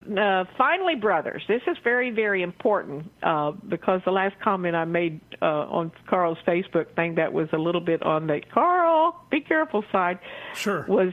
finally, brothers, this is very, very important because the last comment I made on Carl's Facebook thing that was a little bit on the Carl, be careful side. Sure. Was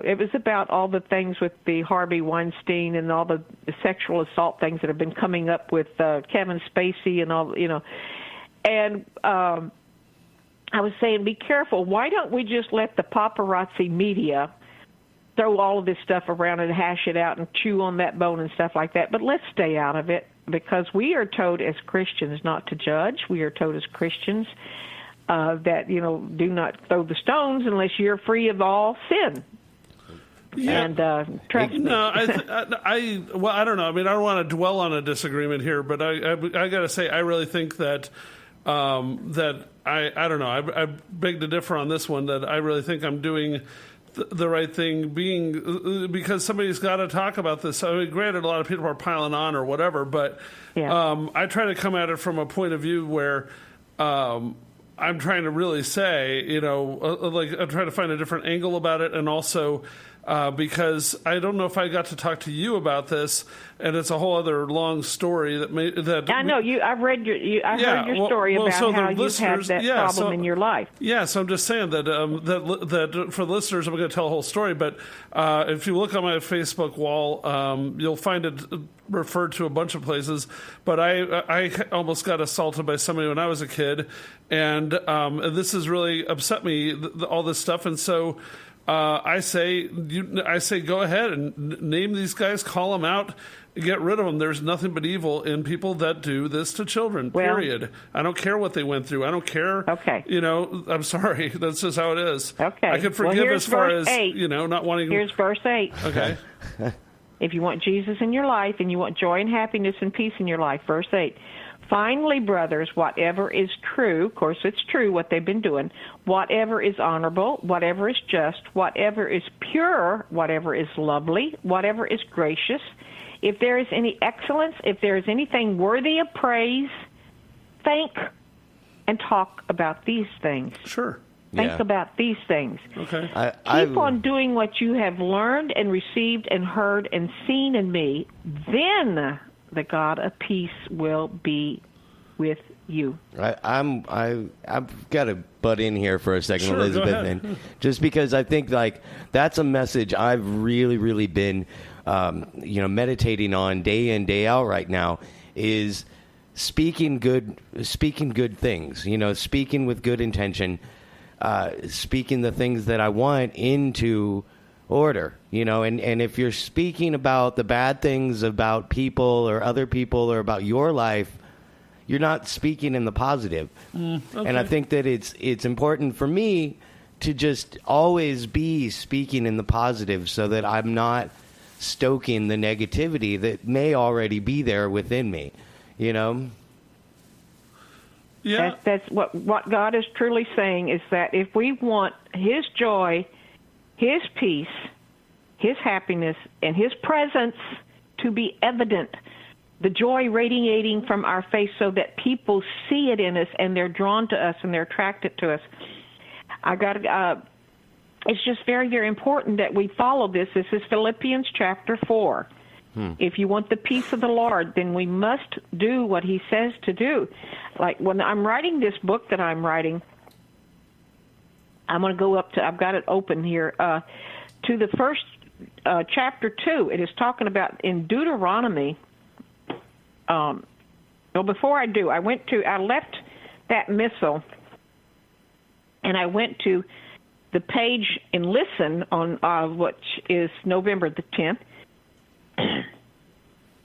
it was about all the things with the Harvey Weinstein and all the sexual assault things that have been coming up with Kevin Spacey and all, and I was saying, be careful. Why don't we just let the paparazzi media throw all of this stuff around and hash it out and chew on that bone and stuff like that? But let's stay out of it, because we are told as Christians not to judge. We are told as Christians that, do not throw the stones unless you're free of all sin. Yeah. And trust me. No, I don't know. I mean, I don't want to dwell on a disagreement here, but I got to say, I really think that that I don't know. I beg to differ on this one. That I really think I'm doing the right thing, because somebody's got to talk about this. I mean, granted, a lot of people are piling on or whatever, but I try to come at it from a point of view where I'm trying to really say, I'm trying to find a different angle about it, and also because I don't know if I got to talk to you about this, and it's a whole other long story that I know you. I've read I heard your story about how you've had that problem in your life. Yeah, so I'm just saying that that for the listeners, I'm going to tell the whole story. But if you look on my Facebook wall, you'll find it referred to a bunch of places. But I almost got assaulted by somebody when I was a kid, and this has really upset me. All this stuff, and so. I say, go ahead and name these guys, call them out, get rid of them. There's nothing but evil in people that do this to children, period. I don't care what they went through. I don't care. Okay. I'm sorry. That's just how it is. Okay. I could forgive as far as, 8. Not wanting. Here's verse 8. Okay. If you want Jesus in your life and you want joy and happiness and peace in your life, verse 8. Finally, brothers, whatever is true, of course it's true what they've been doing, whatever is honorable, whatever is just, whatever is pure, whatever is lovely, whatever is gracious, if there is any excellence, if there is anything worthy of praise, think and talk about these things. Sure. Think about these things. Okay. Keep on doing what you have learned and received and heard and seen in me, then the God of peace will be with you. I've got to butt in here for a second, sure, Elizabeth, and just because I think that's a message I've really, really been, meditating on day in, day out right now, is speaking good things. Speaking with good intention, speaking the things that I want into order, and if you're speaking about the bad things about people or other people or about your life, you're not speaking in the positive. Okay. And I think that it's important for me to just always be speaking in the positive so that I'm not stoking the negativity that may already be there within me, Yeah. That's what God is truly saying, is that if we want His joy, His peace, His happiness, and His presence to be evident, the joy radiating from our face so that people see it in us and they're drawn to us and they're attracted to us. It's just very, very important that we follow this. This is Philippians chapter 4. If you want the peace of the Lord, then we must do what He says to do. Like when I'm writing this book that I'm writing, I'm going to go up to, I've got it open here, to the first chapter 2. It is talking about in Deuteronomy. Before I do, I left that missile, and I went to the page and listen on which is November the 10th.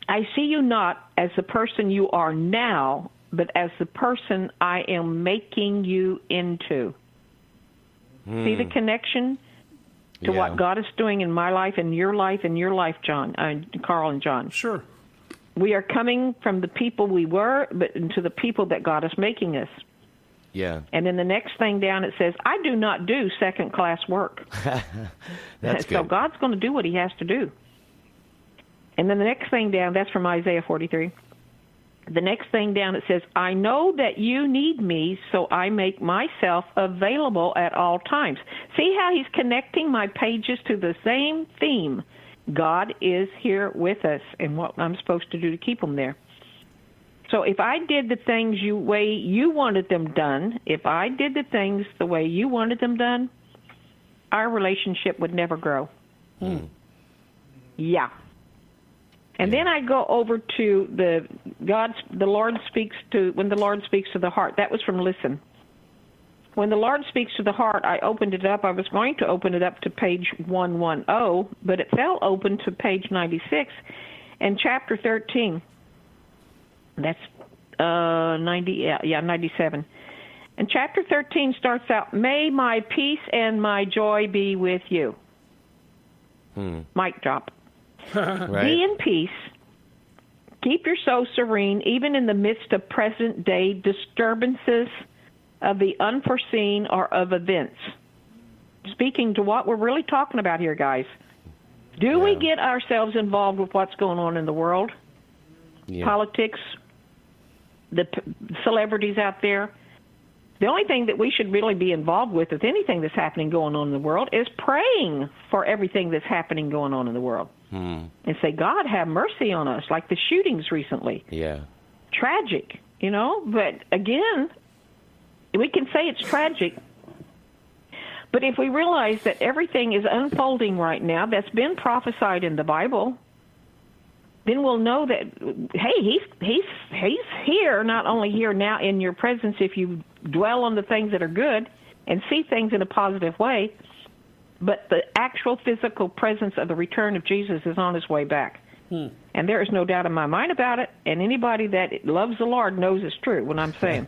I see you not as the person you are now, but as the person I am making you into. See the connection to what God is doing in my life and your life, John, Carl and John. Sure. We are coming from the people we were, but into the people that God is making us. Yeah. And then the next thing down, it says, I do not do second-class work. That's good. So God's going to do what He has to do. And then the next thing down, that's from Isaiah 43. The next thing down, it says, I know that you need me, so I make myself available at all times. See how he's connecting my pages to the same theme. God is here with us, and what I'm supposed to do to keep him there. So if I did the things way you wanted them done, if I did the things the way you wanted them done, our relationship would never grow. Yeah. And then I go over to when the Lord speaks to the heart. That was from Listen. When the Lord speaks to the heart, I opened it up. I was going to open it up to page 110, but it fell open to page 96 and chapter 13. That's 97. And chapter 13 starts out, "May my peace and my joy be with you." Mic drop. Right. Be in peace. Keep your soul serene, even in the midst of present-day disturbances of the unforeseen or of events. Speaking to what we're really talking about here, guys. Do we get ourselves involved with what's going on in the world? Yeah. Politics, the celebrities out there. The only thing that we should really be involved with anything that's happening going on in the world is praying for everything that's happening going on in the world. And say, God, have mercy on us, like the shootings recently. Yeah. Tragic, but again, we can say it's tragic, but if we realize that everything is unfolding right now that's been prophesied in the Bible, then we'll know that, hey, he's here, not only here now in your presence if you dwell on the things that are good and see things in a positive way, but the actual physical presence of the return of Jesus is on his way back. And there is no doubt in my mind about it, and anybody that loves the Lord knows it's true what I'm saying.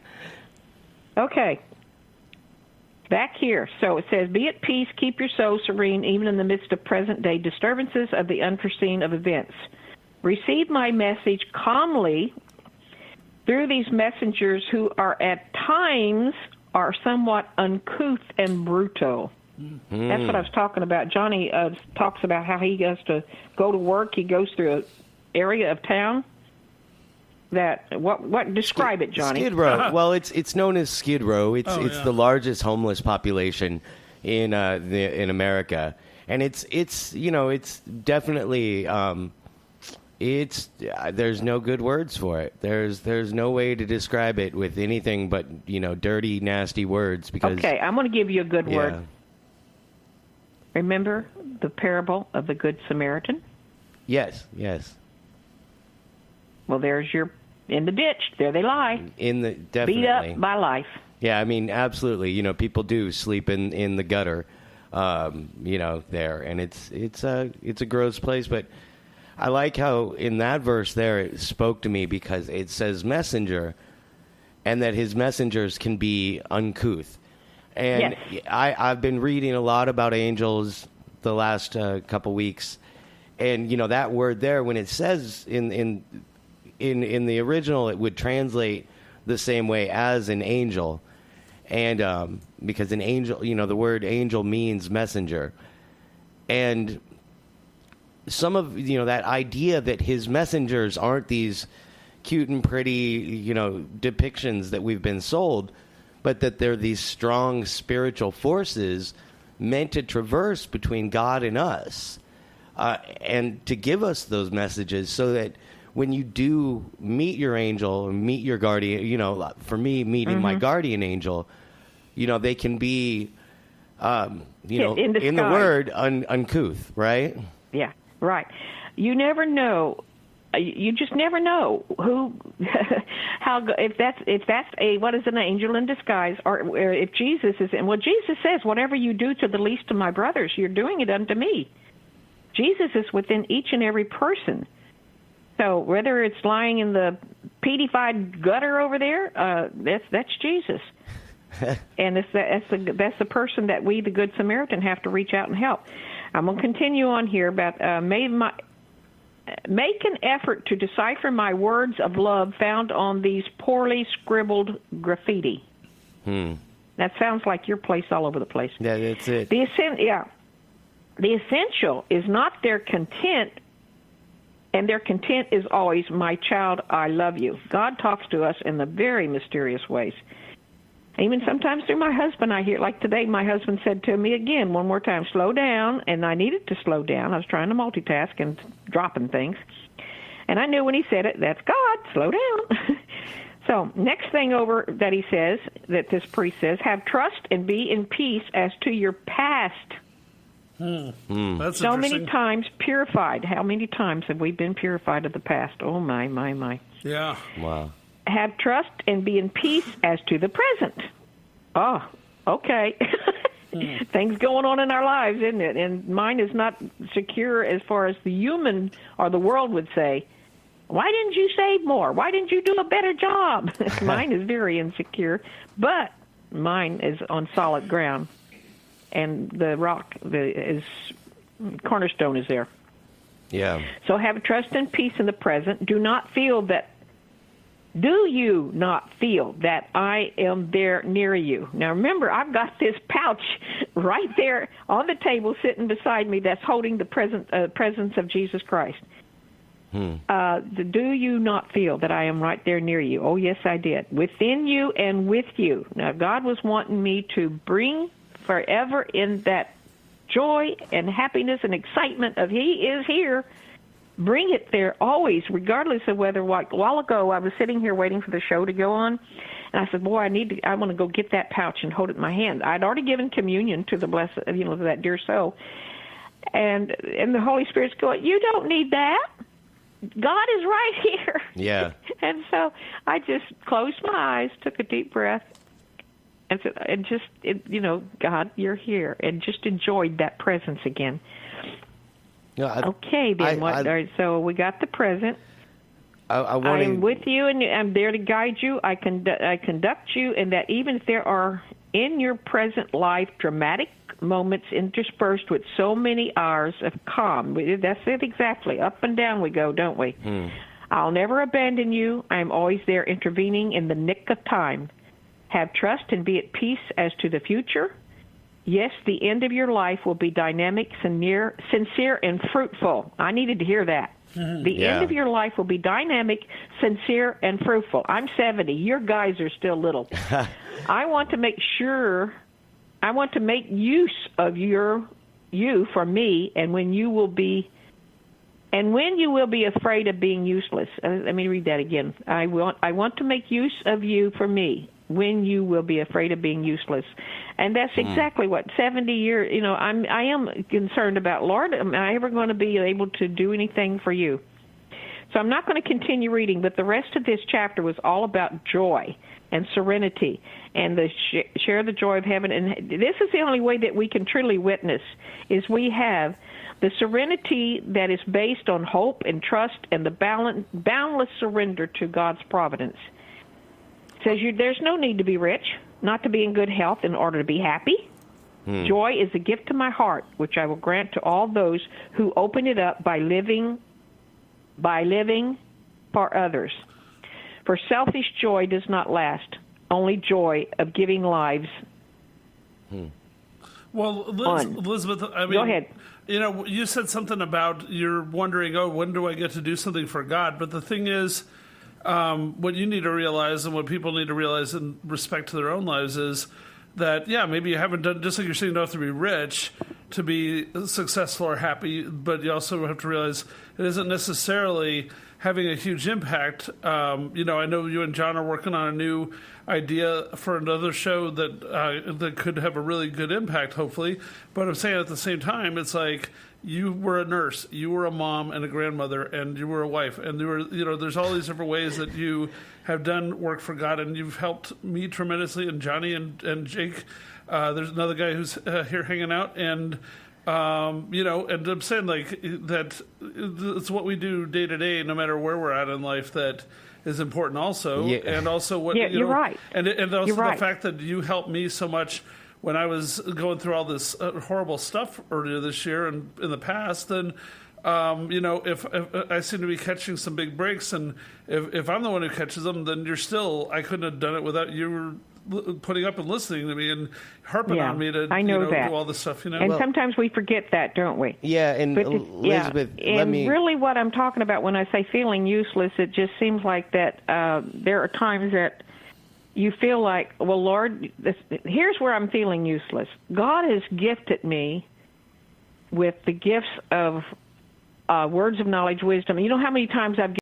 Okay. Back here. So it says, "Be at peace, keep your soul serene, even in the midst of present-day disturbances of the unforeseen of events. Receive my message calmly through these messengers who are at times are somewhat uncouth and brutal." That's what I was talking about. Johnny talks about how he has to go to work. He goes through an area of town that what describe it, Johnny? Skid Row. Well, it's known as Skid Row. It's the largest homeless population in America, and it's definitely there's no good words for it. There's no way to describe it with anything but dirty, nasty words. Because okay, I'm going to give you a good word. Remember the parable of the Good Samaritan? Yes. Well, there's in the ditch. There they lie. Definitely. Beat up by life. Yeah, I mean, absolutely. People do sleep in the gutter, there, and it's a gross place. But I like how in that verse there it spoke to me because it says messenger, and that his messengers can be uncouth. And yes. I've been reading a lot about angels the last couple weeks, and that word there, when it says in the original, it would translate the same way as an angel, and because an angel, the word angel means messenger, and some of that idea that his messengers aren't these cute and pretty depictions that we've been sold, but that they're these strong spiritual forces meant to traverse between God and us, and to give us those messages so that when you do meet your angel, meet your guardian, for me, meeting my guardian angel, they can be, in the word, uncouth, right? Yeah, right. You never know. You just never know who, if that's what is an angel in disguise, or if Jesus is in. Well, Jesus says, "Whatever you do to the least of my brothers, you're doing it unto me." Jesus is within each and every person. So whether it's lying in the peatified gutter over there, that's Jesus, and that's the person that we, the Good Samaritan, have to reach out and help. I'm going to continue on here about make an effort to decipher my words of love found on these poorly scribbled graffiti. That sounds like your place all over the place. Yeah, that's it. The essential is not their content, and their content is always, "My child, I love you." God talks to us in the very mysterious ways. Even sometimes through my husband, I hear, like today, my husband said to me again, one more time, slow down, and I needed to slow down. I was trying to multitask and dropping things. And I knew when he said it, that's God, slow down. So next thing over that he says, that this priest says, have trust and be in peace as to your past. That's so many times purified. How many times have we been purified of the past? Oh, my. Yeah. Wow. Have trust and be in peace as to the present. Oh, okay. Things going on in our lives, isn't it? And mine is not secure as far as the human or the world would say. Why didn't you save more? Why didn't you do a better job? Mine is very insecure, but mine is on solid ground. And the rock is cornerstone is there. Yeah. So have trust and peace in the present. Do you not feel that I am there near you? Now remember, I've got this pouch right there on the table sitting beside me that's holding the presence of Jesus Christ. Do you not feel that I am right there near you? Oh, yes, I did. Within you and with you. Now, God was wanting me to bring forever in that joy and happiness and excitement of He is here. Bring it there always, regardless of whether, like a while ago, I was sitting here waiting for the show to go on, and I said, boy, I want to go get that pouch and hold it in my hand. I'd already given communion to the blessed, to that dear soul. And the Holy Spirit's going, you don't need that. God is right here. Yeah. And so I just closed my eyes, took a deep breath, and said, God, you're here, and just enjoyed that presence again. Okay, then. So we got the present. I am with you, and I'm there to guide you. I conduct you, and that even if there are in your present life dramatic moments interspersed with so many hours of calm. That's it exactly. Up and down we go, don't we? I'll never abandon you. I'm always there intervening in the nick of time. Have trust and be at peace as to the future. Yes, the end of your life will be dynamic, sincere, and fruitful. I needed to hear that. The end of your life will be dynamic, sincere, and fruitful. I'm 70. Your guys are still little. I want to make use of you for me, and when you will be afraid of being useless. Let me read that again. I want to make use of you for me, when you will be afraid of being useless. And that's exactly what 70 years, I am concerned about, Lord, am I ever going to be able to do anything for you? So I'm not going to continue reading, but the rest of this chapter was all about joy and serenity and share the joy of heaven. And this is the only way that we can truly witness, is we have the serenity that is based on hope and trust and the boundless surrender to God's providence. It says there's no need to be rich, not to be in good health in order to be happy. Joy is a gift to my heart, which I will grant to all those who open it up by living for others. For selfish joy does not last, only joy of giving lives. Well, Elizabeth, I mean, go ahead. You said something about you're wondering, when do I get to do something for God? But the thing is, what you need to realize, and what people need to realize in respect to their own lives, is that, maybe you haven't done, just like you're saying, you don't have to be rich to be successful or happy, but you also have to realize it isn't necessarily having a huge impact. I know you and John are working on a new idea for another show that could have a really good impact, hopefully. But I'm saying at the same time, it's like, you were a nurse, you were a mom and a grandmother, and you were a wife, and there's all these different ways that you have done work for God, and you've helped me tremendously, and Johnny and Jake. There's another guy who's here hanging out, and and I'm saying that it's what we do day to day, no matter where we're at in life, that is important also, and also what you're right, and also the fact that you helped me so much when I was going through all this horrible stuff earlier this year and in the past, and if I seem to be catching some big breaks, and if I'm the one who catches them, then I couldn't have done it without you putting up and listening to me and harping on me to do all this stuff. And sometimes we forget that, don't we? Yeah, and Elizabeth, really what I'm talking about when I say feeling useless, it just seems like that there are times that you feel like, well, Lord, here's where I'm feeling useless. God has gifted me with the gifts of words of knowledge, wisdom. You know how many times I've